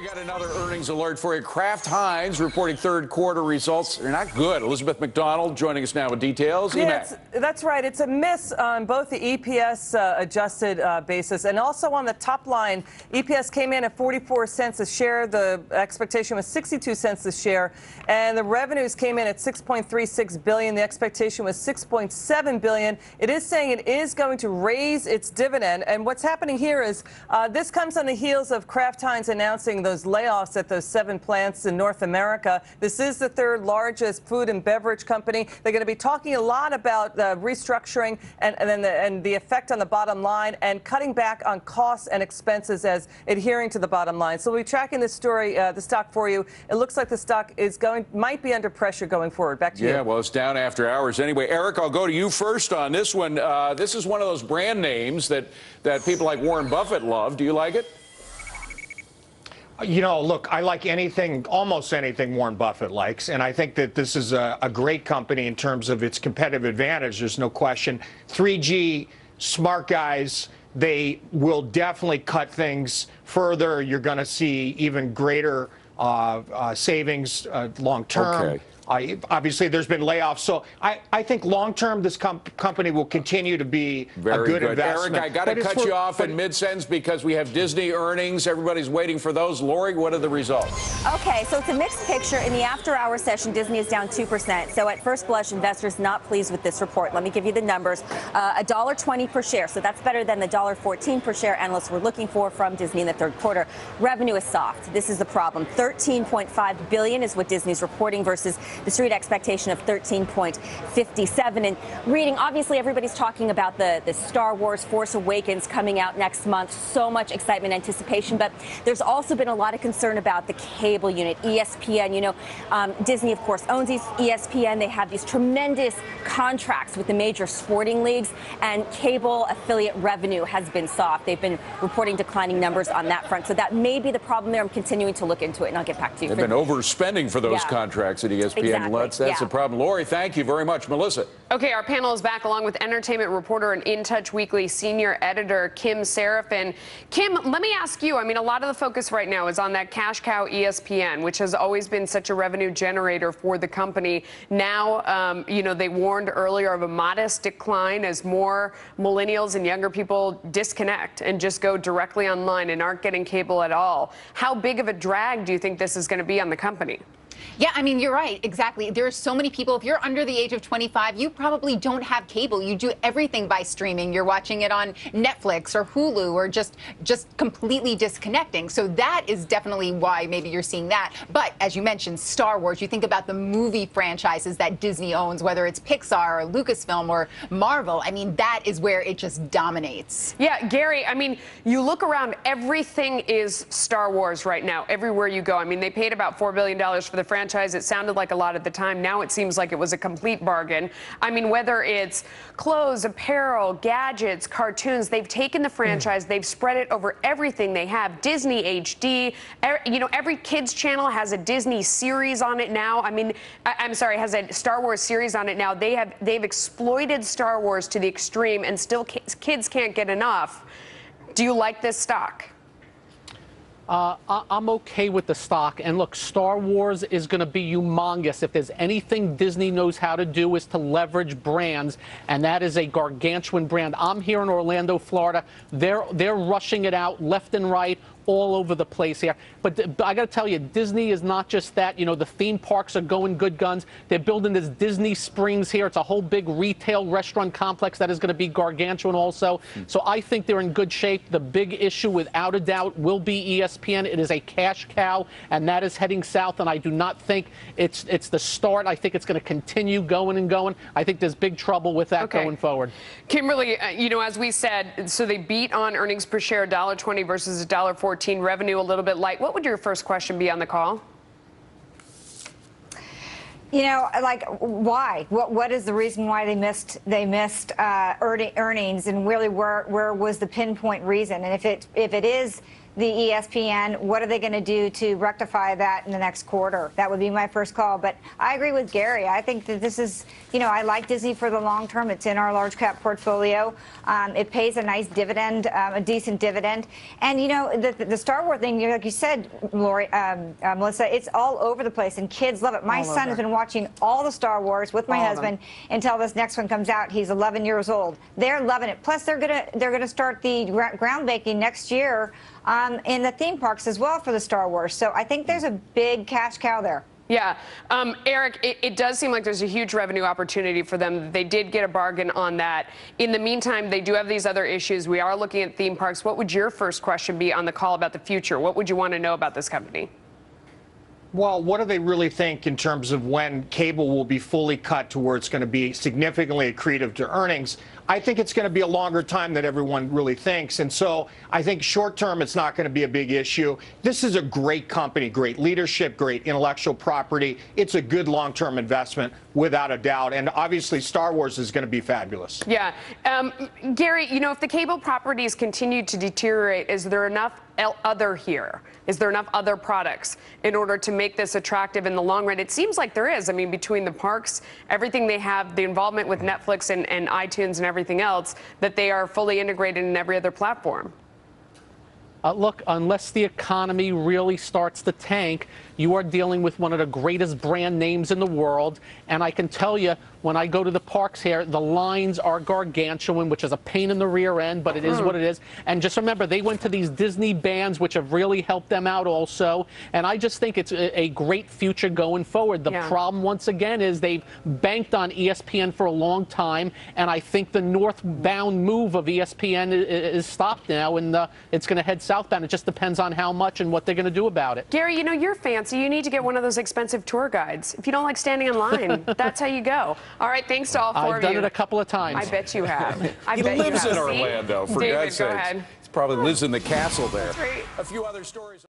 Got another earnings alert for you. Kraft Heinz reporting third quarter results. They're not good. Elizabeth McDonald joining us now with details. Yeah, that's right. It's a miss on both the EPS adjusted basis and also on the top line. EPS came in at 44 cents a share. The expectation was 62 cents a share. And the revenues came in at $6.36 billion. The expectation was $6.7 billion. It is saying it is going to raise its dividend. And what's happening here is this comes on the heels of Kraft Heinz announcing those layoffs at those 7 plants in North America. This is the third largest food and beverage company. They're going to be talking a lot about restructuring and the effect on the bottom line and cutting back on costs and expenses as adhering to the bottom line. So we'll be tracking this story, the stock for you. It looks like the stock is might be under pressure going forward. Back to you. Yeah, well, it's down after hours anyway. Eric, I'll go to you first on this one. This is one of those brand names that people like Warren Buffett love. Do you like it? You know, look, I like anything, almost anything Warren Buffett likes, and I think that this is a great company in terms of its competitive advantage. There's no question. 3G, smart guys, they will definitely cut things further. You're going to see even greater savings long term. Okay. Obviously, there's been layoffs, so I think long-term this company will continue to be a good investment. Eric, I got to cut you off in mid-sentence because we have Disney earnings. Everybody's waiting for those. Lori, what are the results? Okay, so it's a mixed picture. In the after-hour session, Disney is down 2%. So at first blush, investors not pleased with this report. Let me give you the numbers. $1.20 per share, so that's better than the $1.14 per share analysts were looking for from Disney in the third quarter. Revenue is soft. This is the problem. $13.5 billion is what Disney's reporting versus the street expectation of 13.57. And reading, obviously, everybody's talking about the Star Wars Force Awakens coming out next month. So much excitement, anticipation. But there's also been a lot of concern about the cable unit, ESPN. You know, Disney, of course, owns ESPN. They have these tremendous contracts with the major sporting leagues, and cable affiliate revenue has been soft. They've been reporting declining numbers on that front. So that may be the problem there. I'm continuing to look into it, and I'll get back to you. They've been overspending for those contracts at ESPN. Exactly. That's the problem. Lori, thank you very much. Melissa. Okay, our panel is back along with entertainment reporter and In Touch Weekly senior editor Kim Seraphin. Kim, let me ask you, I mean, a lot of the focus right now is on that cash cow ESPN, which has always been such a revenue generator for the company. Now, you know, they warned earlier of a modest decline as more millennials and younger people disconnect and just go directly online and aren't getting cable at all. How big of a drag do you think this is going to be on the company? Yeah, I mean, you're right. Exactly. There are so many people. If you're under the age of 25, you probably don't have cable. You do everything by streaming. You're watching it on Netflix or Hulu or just completely disconnecting. So that is definitely why maybe you're seeing that. But as you mentioned, Star Wars, you think about the movie franchises that Disney owns, whether it's Pixar or Lucasfilm or Marvel. I mean, that is where it just dominates. Yeah, Gary, I mean, you look around, everything is Star Wars right now, everywhere you go. I mean, they paid about $4 billion for the franchise. It sounded like a lot at the time. Now it seems like it was a complete bargain. I mean, whether it's clothes, apparel, gadgets, cartoons, they've taken the franchise, they've spread it over everything they have. Disney HD, you know, every kids channel has a Disney series on it now. I mean, I'm sorry, has a Star Wars series on it now. They've exploited Star Wars to the extreme, and still kids can't get enough. Do you like this stock? I'm okay with the stock. And look, Star Wars is going to be humongous. If there's anything Disney knows how to do is to leverage brands, and that is a gargantuan brand. I'm here in Orlando, Florida. They're rushing it out left and right, all over the place here. But I got to tell you, Disney is not just that. You know, the theme parks are going good guns. They're building this Disney Springs here. It's a whole big retail restaurant complex that is going to be gargantuan also. So I think they're in good shape. The big issue, without a doubt, will be ESPN. It is a cash cow, and that is heading south, and I do not think it's the start. I think it's going to continue going and going. I think there's big trouble with that going forward. Kimberly, you know, as we said, so they beat on earnings per share, $1.20 versus $1.14. Revenue a little bit light. What would your first question be on the call? You know, like, why? What is the reason why they missed earnings, and really where was the pinpoint reason? And if it is the ESPN. What are they going to do to rectify that in the next quarter? That would be my first call. But I agree with Gary. I think that this is, I like Disney for the long term. It's in our large cap portfolio. It pays a nice dividend, a decent dividend. And, the Star Wars thing, like you said, Lori, Melissa, it's all over the place, and kids love it. My son has been watching all the Star Wars with my husband until this next one comes out. He's 11 years old. They're loving it. Plus, they're gonna start the groundbreaking next year in the theme parks as well for the Star Wars. So I think there's a big cash cow there. Yeah. Eric, it does seem like there's a huge revenue opportunity for them. They did get a bargain on that. In the meantime, they do have these other issues. We are looking at theme parks. What would your first question be on the call about the future? What would you want to know about this company? Well, what do they really think in terms of when cable will be fully cut to where it's going to be significantly accretive to earnings? I think it's going to be a longer time than everyone really thinks. And so I think short term, it's not going to be a big issue. This is a great company, great leadership, great intellectual property. It's a good long-term investment, without a doubt. And obviously, Star Wars is going to be fabulous. Yeah. Gary, if the cable properties continue to deteriorate, is there enough other here? Is there enough other products in order to make this attractive in the long run? It seems like there is. I mean, between the parks, everything they have, the involvement with Netflix and iTunes and everything else, that they are fully integrated in every other platform. Look, unless the economy really starts to tank, you are dealing with one of the greatest brand names in the world. And I can tell you, when I go to the parks here, the lines are gargantuan, which is a pain in the rear end, but it is what it is. And just remember, they went to these Disney bands, which have really helped them out also. And I just think it's a great future going forward. The problem, once again, is they've banked on ESPN for a long time. And I think the northbound move of ESPN is stopped now, and it's going to head southbound. It just depends on how much and what they're going to do about it. Gary, you're fancy. You need to get one of those expensive tour guides. If you don't like standing in line, that's how you go. All right, thanks to all four of you. I've done it a couple of times. I bet you have. He lives in Orlando, for David, God's go sakes. ahead. He probably lives in the castle there. That's right. A few other stories.